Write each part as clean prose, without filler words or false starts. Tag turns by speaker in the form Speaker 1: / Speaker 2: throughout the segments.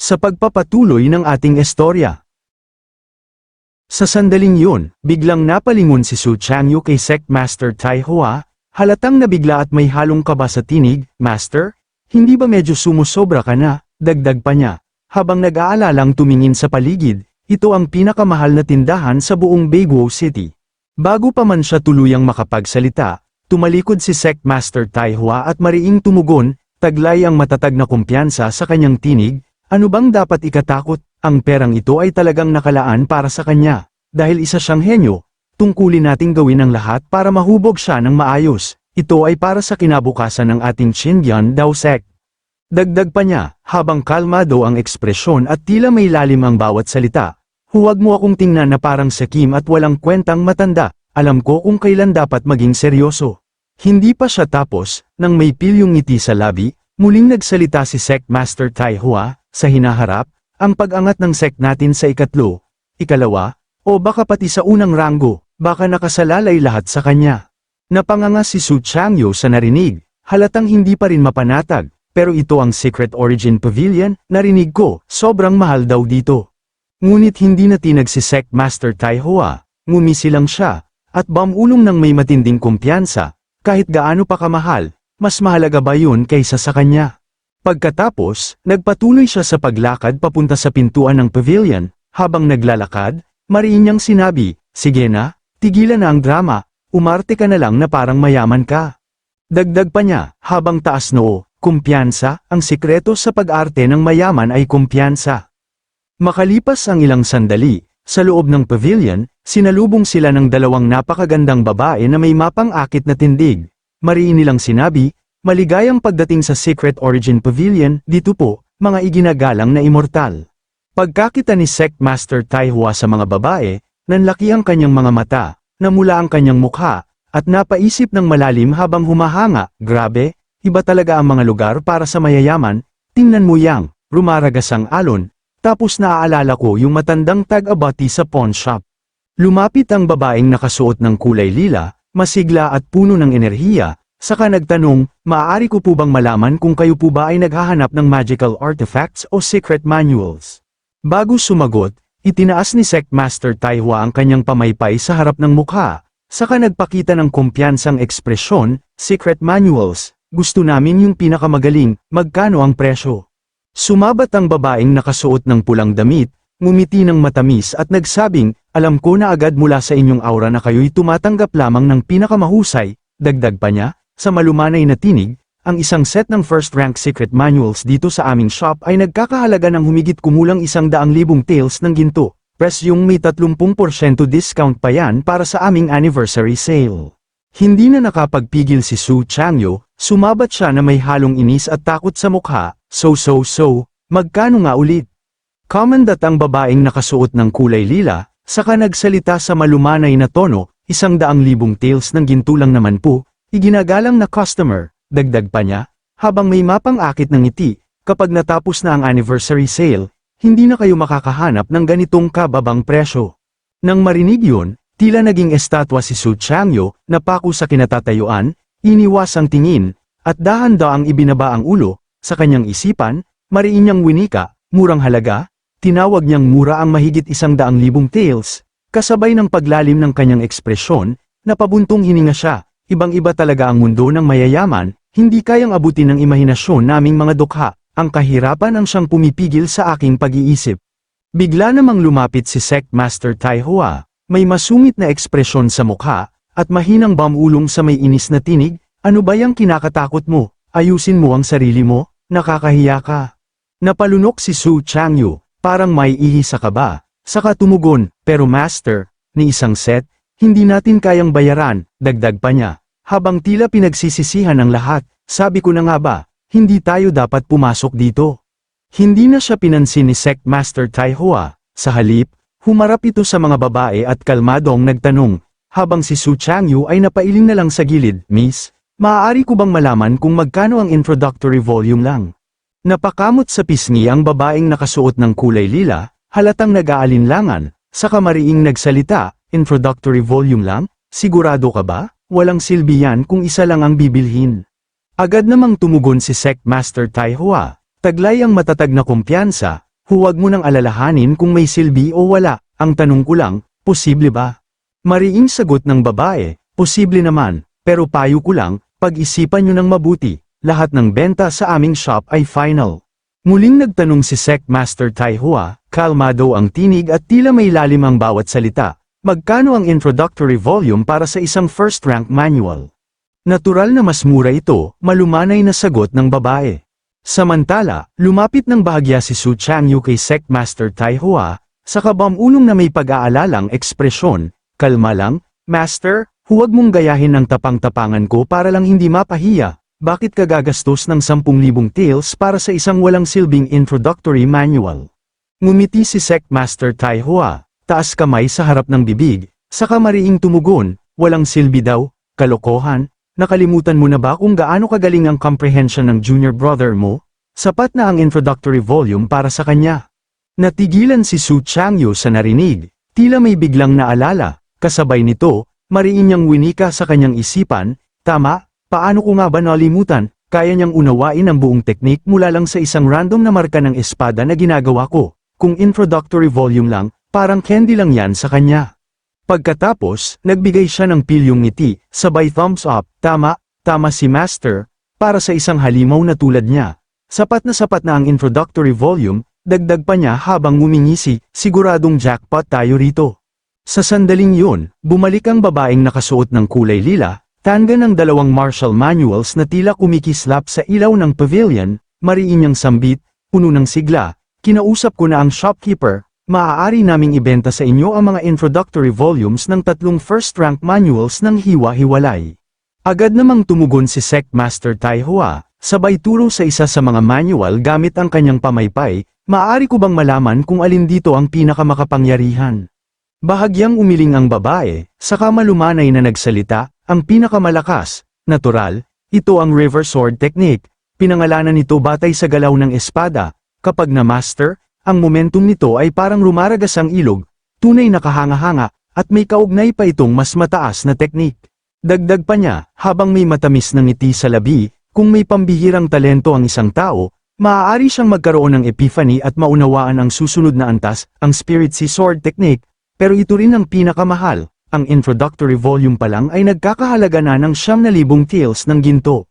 Speaker 1: sa pagpapatuloy ng ating istorya. Sa sandaling yun, biglang napalingon si Su Changyu kay Sect Master Tai Hua, halatang nabigla at may halong kaba sa tinig. Master, hindi ba medyo sumusobra ka na? Dagdag pa niya, habang nag-aalalang tumingin sa paligid. Ito ang pinakamahal na tindahan sa buong Baguio City. Bago pa man siya tuluyang makapagsalita, tumalikod si Sect Master Tai Hua at mariing tumugon, taglay ang matatag na kumpiyansa sa kanyang tinig. Ano bang dapat ikatakot? Ang perang ito ay talagang nakalaan para sa kanya. Dahil isa siyang henyo, tungkulin nating gawin ang lahat para mahubog siya ng maayos. Ito ay para sa kinabukasan ng ating Xinjiang Dao Sect. Dagdag pa niya, habang kalmado ang ekspresyon at tila may lalim ang bawat salita. Huwag mo akong tingnan na parang sakim at walang kwentang matanda. Alam ko kung kailan dapat maging seryoso. Hindi pa siya tapos, nang may pilyong ngiti sa labi, muling nagsalita si Sect Master Tai Hua, sa hinaharap, ang pag-angat ng sect natin sa ikatlo, ikalawa, o baka pati sa unang ranggo, baka nakasalalay lahat sa kanya. Napanganga si Su Changyu sa narinig, halatang hindi pa rin mapanatag, pero ito ang Secret Origin Pavilion, narinig ko, sobrang mahal daw dito. Ngunit hindi natinag si Sect Master Tai Hua, ngumisi lang siya, at bamulong ng may matinding kumpiyansa, kahit gaano pa kamahal, mas mahalaga ba yun kaysa sa kanya? Pagkatapos, nagpatuloy siya sa paglakad papunta sa pintuan ng pavilion, habang naglalakad, mariin niyang sinabi, sige na, tigilan na ang drama, umarte ka na lang na parang mayaman ka. Dagdag pa niya, habang taas noo, kumpiyansa, ang sikreto sa pag-arte ng mayaman ay kumpiyansa. Makalipas ang ilang sandali, sa loob ng pavilion, sinalubong sila ng dalawang napakagandang babae na may mapang-akit na tindig. Mariin nilang sinabi, maligayang pagdating sa Secret Origin Pavilion, dito po, mga iginagalang na immortal. Pagkakita ni Sect Master Tai Hua sa mga babae, nanlaki ang kanyang mga mata, namula ang kanyang mukha, at napaisip ng malalim habang humahanga, grabe, iba talaga ang mga lugar para sa mayayaman, tingnan mo yang, rumaragas ang alon, tapos naaalala ko yung matandang tag-abati sa pawn shop. Lumapit ang babaeng nakasuot ng kulay lila, masigla at puno ng enerhiya, saka nagtanong, maaari ko po bang malaman kung kayo po ba ay naghahanap ng magical artifacts o secret manuals? Bago sumagot, itinaas ni Sect Master Tai Hua ang kanyang pamaypay sa harap ng mukha, saka nagpakita ng kumpiyansang ekspresyon, secret manuals, gusto namin yung pinakamagaling, magkano ang presyo? Sumabat ang babaeng nakasuot ng pulang damit, ngumiti ng matamis at nagsabing, alam ko na agad mula sa inyong aura na kayo'y tumatanggap lamang ng pinakamahusay, dagdag pa niya. Sa malumanay na tinig, ang isang set ng first-rank secret manuals dito sa aming shop ay nagkakahalaga ng humigit kumulang 100,000 taels ng ginto. Press yung may 30% discount pa yan para sa aming anniversary sale. Hindi na nakapagpigil si Su Changyu, sumabat siya na may halong inis at takot sa mukha, so, magkano nga ulit? Commandant ang babaeng nakasuot ng kulay lila, saka nagsalita sa malumanay na tono, 100,000 taels ng ginto lang naman po. Iginagalang na customer, dagdag pa niya, habang may mapang-akit ng ngiti, kapag natapos na ang anniversary sale, hindi na kayo makakahanap ng ganitong kababang presyo. Nang marinig yun, tila naging estatwa si Su Changyu, napako sa kinatatayuan, iniwas ang tingin, at dahan-daang ibinaba ang ulo, sa kanyang isipan, mariin niyang winika, murang halaga, tinawag niyang mura ang mahigit 100,000 taels, kasabay ng paglalim ng kanyang ekspresyon, napabuntong hininga siya. Ibang-iba talaga ang mundo ng mayayaman, hindi kayang abutin ng imahinasyon naming mga dukha, ang kahirapan ang siyang pumipigil sa aking pag-iisip. Bigla namang lumapit si Sect Master Tai Hua, may masungit na ekspresyon sa mukha, at mahinang bamulong sa may inis na tinig, ano ba yang kinakatakot mo, ayusin mo ang sarili mo, nakakahiya ka. Napalunok si Su Changyu, parang may ihi sa kaba, saka tumugon, pero Master, ni isang set, hindi natin kayang bayaran, dagdag pa niya. Habang tila pinagsisisihan ang lahat, sabi ko na nga ba, hindi tayo dapat pumasok dito. Hindi na siya pinansin ni Sect Master Tai Hua, sa halip, humarap ito sa mga babae at kalmadong nagtanong, habang si Su Changyu ay napailing na lang sa gilid, Miss, maaari ko bang malaman kung magkano ang introductory volume lang? Napakamot sa pisngi ang babaeng nakasuot ng kulay lila, halatang nag-aalinlangan, saka mariing nagsalita, introductory volume lang, sigurado ka ba? Walang silbi yan kung isa lang ang bibilhin. Agad namang tumugon si Sect Master Tai Hua, taglay ang matatag na kumpiyansa, Huwag mo nang alalahanin kung may silbi o wala, ang tanong ko lang, posible ba? Mariing sagot ng babae, posible naman, pero payo ko lang, pag-isipan nyo ng mabuti, lahat ng benta sa aming shop ay final. Muling nagtanong si Sect Master Tai Hua, kalmado ang tinig at tila may lalim ang bawat salita. Magkano ang introductory volume para sa isang first-rank manual? Natural na mas mura ito, malumanay na sagot ng babae. Samantala, lumapit ng bahagya si Su Changyu kay Sect Master Tai Hua, sa kabamulong na may pag-aalalang ekspresyon, kalma lang, Master, huwag mong gayahin ang tapang-tapangan ko para lang hindi mapahiya. Bakit ka gagastos ng 10,000 taels para sa isang walang silbing introductory manual? Ngumiti si Sect Master Tai Hua, taas kamay sa harap ng bibig, saka mariing tumugon, walang silbi daw, kalokohan, nakalimutan mo na ba kung gaano kagaling ang comprehension ng junior brother mo? Sapat na ang introductory volume para sa kanya. Natigilan si Su Changyu sa narinig, tila may biglang naalala, kasabay nito, mariing niyang winika sa kanyang isipan, tama? Paano ko nga ba nalimutan, kaya niyang unawain ang buong teknik mula lang sa isang random na marka ng espada na ginagawa ko, kung introductory volume lang, parang candy lang yan sa kanya. Pagkatapos, nagbigay siya ng pilyong ngiti, sabay thumbs up, tama si Master, para sa isang halimaw na tulad niya. Sapat na ang introductory volume, dagdag pa niya habang ngumingisi, siguradong jackpot tayo rito. Sa sandaling yun, bumalik ang babaeng nakasuot ng kulay lila, tanga ng dalawang martial manuals na tila kumikislap sa ilaw ng pavilion, mariin niyang sambit, puno ng sigla, kinausap ko na ang shopkeeper, maaari naming ibenta sa inyo ang mga introductory volumes ng 3 first-rank manuals ng hiwa-hiwalay. Agad namang tumugon si Sect Master Tai Hua, sabay turo sa isa sa mga manual gamit ang kanyang pamaypay, maaari ko bang malaman kung alin dito ang pinakamakapangyarihan? Bahagyang umiling ang babae, saka malumanay na nagsalita, ang pinakamalakas, natural, ito ang river sword technique, pinangalanan nito batay sa galaw ng espada, kapag na-master, ang momentum nito ay parang rumaragas ang ilog, tunay na kahanga-hanga, at may kaugnay pa itong mas mataas na technique. Dagdag pa niya, habang may matamis na ngiti sa labi, kung may pambihirang talento ang isang tao, maaari siyang magkaroon ng epiphany at maunawaan ang susunod na antas, ang Spirit Sea Sword technique, pero ito rin ang pinakamahal. Ang introductory volume pa lang ay nagkakahalaga na ng 9,000 taels ng ginto.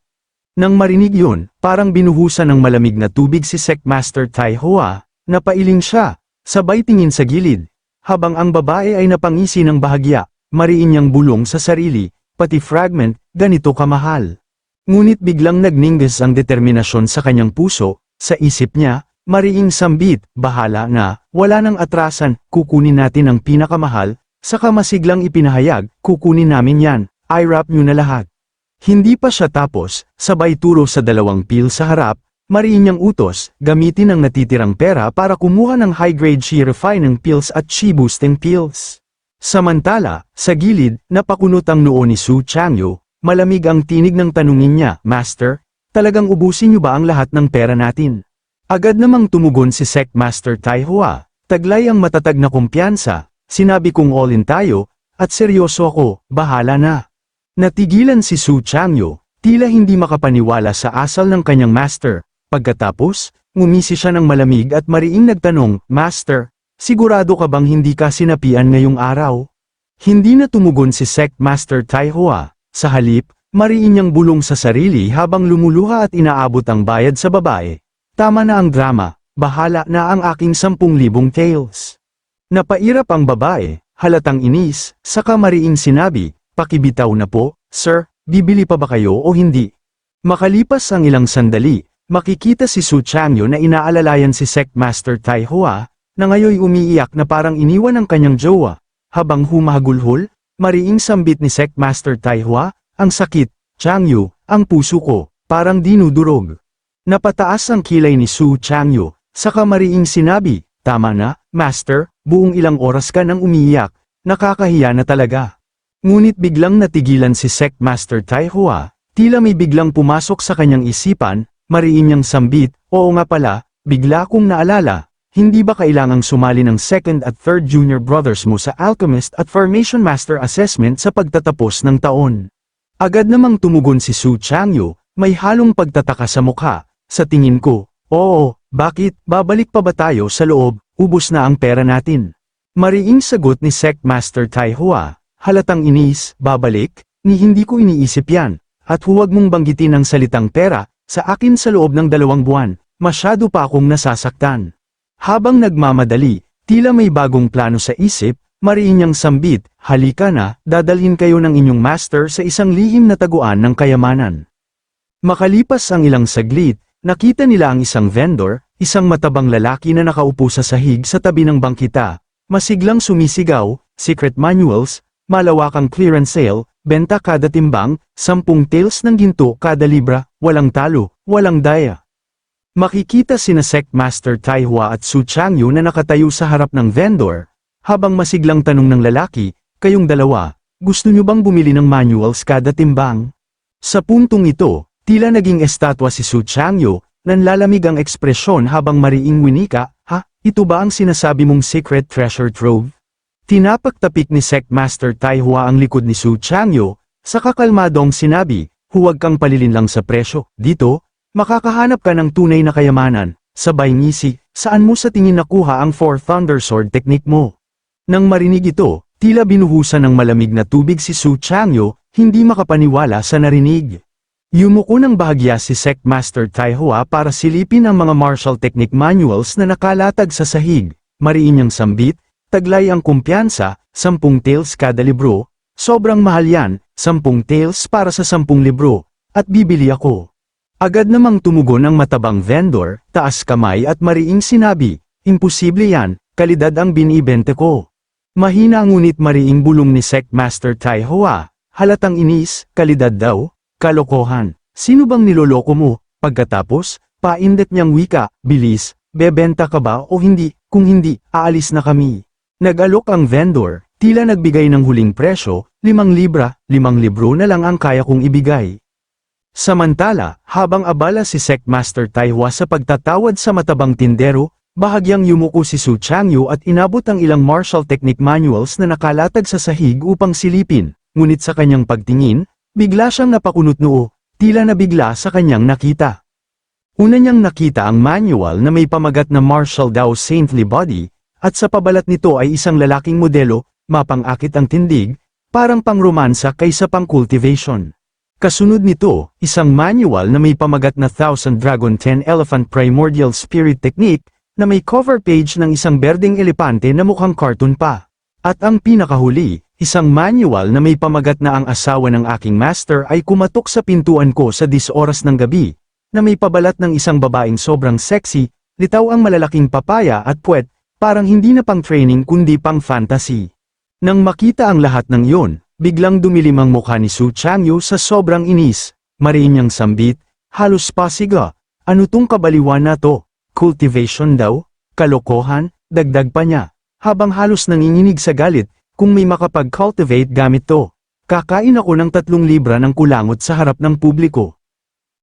Speaker 1: Nang marinig yun, parang binuhusan ng malamig na tubig si Sect Master Tai Hua, napailing siya, sabay tingin sa gilid. Habang ang babae ay napangisi ng bahagya, mariin niyang bulong sa sarili, pati fragment, ganito kamahal. Ngunit biglang nagningges ang determinasyon sa kanyang puso, sa isip niya, mariing sambit, bahala na, wala nang atrasan, kukunin natin ang pinakamahal. Saka masiglang ipinahayag, kukunin namin yan, i-wrap nyo na lahat. Hindi pa siya tapos, sabay turo sa 2 pil sa harap, mariin niyang utos, gamitin ang natitirang pera para kumuha ng high-grade Chi refining pills at Chi boosting pills. Samantala, sa gilid, napakunot ang noo ni Su Changyu, malamig ang tinig ng tanungin niya, Master, talagang ubusin niyo ba ang lahat ng pera natin? Agad namang tumugon si Sect Master Tai Hua, taglay ang matatag na kumpiyansa. Sinabi kong all in tayo, at seryoso ako, bahala na. Natigilan si Su Changyu, tila hindi makapaniwala sa asal ng kanyang master. Pagkatapos, ngumisi siya ng malamig at mariing nagtanong, Master, sigurado ka bang hindi ka sinapian ngayong araw? Hindi na tumugon si Sect Master Tai Hua, sa halip, mariin niyang bulong sa sarili habang lumuluha at inaabot ang bayad sa babae. Tama na ang drama, bahala na ang aking 10,000 taels. Napairap ang babae, halatang inis, saka mariing sinabi, pakibitaw na po, Sir, bibili pa ba kayo o hindi? Makalipas ang ilang sandali, makikita si Su Changyu na inaalalayan si Sect Master Tai Hua, na ngayoy umiiyak na parang iniwan ng kanyang jowa. Habang humahagulhol, mariing sambit ni Sect Master Tai Hua, ang sakit, Changyu, ang puso ko, parang dinudurog. Napataas ang kilay ni Su Changyu, saka mariing sinabi, tama na, Master, buong ilang oras ka nang umiiyak, nakakahiya na talaga. Ngunit biglang natigilan si Sect Master Tai Hua, tila may biglang pumasok sa kanyang isipan, mariin niyang sambit, oo nga pala, bigla kong naalala, hindi ba kailangang sumali ng 2nd at 3rd junior brothers mo sa Alchemist at Formation Master Assessment sa pagtatapos ng taon? Agad namang tumugon si Su Changyu, may halong pagtataka sa mukha, sa tingin ko, oo, Bakit, babalik pa ba tayo sa loob, ubos na ang pera natin? Mariing sagot ni Sect Master Tai Hua, halatang inis, babalik, ni hindi ko iniisip yan, at huwag mong banggitin ang salitang pera, sa akin sa loob ng 2 buwan, masyado pa akong nasasaktan. Habang nagmamadali, tila may bagong plano sa isip, mariin niyang sambit, halika na, dadalhin kayo ng inyong master sa isang lihim na taguan ng kayamanan. Makalipas ang ilang saglit, nakita nila ang isang vendor, isang matabang lalaki na nakaupo sa sahig sa tabi ng bangkita, masiglang sumisigaw, secret manuals, malawakang clearance sale, benta kada timbang, 10 taels ng ginto kada libra, walang talo, walang daya. Makikita sina Sect Master Tai Hua at Su Changyu na nakatayo sa harap ng vendor, habang masiglang tanong ng lalaki, kayong dalawa, gusto nyo bang bumili ng manuals kada timbang? Sa puntong ito, tila naging estatwa si Su Changyu, nanlalamig ang ekspresyon habang mariing winika, ha, ito ba ang sinasabi mong secret treasure trove? Tinapagtapik ni Sect Master Tai Hua ang likod ni Su Changyu, sa kakalmadong sinabi, huwag kang palilinlang sa presyo, dito, makakahanap ka ng tunay na kayamanan, sabay ngisi, saan mo sa tingin nakuha ang 4 Thunder Sword technique mo? Nang marinig ito, tila binuhusan ng malamig na tubig si Su Changyu, hindi makapaniwala sa narinig. Yumuko ng bahagya si Sect Master Tai Hua para silipin ang mga martial technique manuals na nakalatag sa sahig, mariin niyang sambit, taglay ang kumpiyansa, 10 taels kada libro, sobrang mahal yan, 10 taels para sa 10 libro, at bibili ako. Agad namang tumugon ang matabang vendor, taas kamay at mariing sinabi, imposible yan, kalidad ang binibente ko. Mahina ngunit mariing bulong ni Sect Master Tai Hua, halatang inis, kalidad daw, kalokohan, sino bang niloloko mo? Pagkatapos, paindet niyang wika, bilis, bebenta ka ba o hindi, kung hindi, aalis na kami. Nag-alok ang vendor, tila nagbigay ng huling presyo, 5 libra, 5 libro na lang ang kaya kong ibigay. Samantala, habang abala si Sect Master Tai Hua sa pagtatawad sa matabang tindero, bahagyang yumuko si Su Changyu at inabot ang ilang martial technique manuals na nakalatag sa sahig upang silipin, ngunit sa kanyang pagtingin, bigla siyang napakunot noo, tila nabigla sa kanyang nakita. Una niyang nakita ang manual na may pamagat na Martial Dao Saintly Body, at sa pabalat nito ay isang lalaking modelo, mapang-akit ang tindig, parang pang-romansa kaysa pang-cultivation. Kasunod nito, isang manual na may pamagat na 1000 Dragon 10 Elephant Primordial Spirit Technique, na may cover page ng isang berdeng elepante na mukhang cartoon pa. At ang pinakahuli, isang manual na may pamagat na ang asawa ng aking master ay kumatok sa pintuan ko sa 10 oras ng gabi, na may pabalat ng isang babaeng sobrang sexy, litaw ang malalaking papaya at puwet, parang hindi na pang training kundi pang fantasy. Nang makita ang lahat ng iyon, biglang dumilim ang mukha ni Su Changyu sa sobrang inis, mariin niyang sambit, halos pasiga, ano tong kabaliwan na to? Cultivation daw? Kalokohan? Dagdag pa niya, habang halos nanginginig sa galit, kung may makapag-cultivate gamit to. Kakain ako ng 3 libra ng kulangot sa harap ng publiko.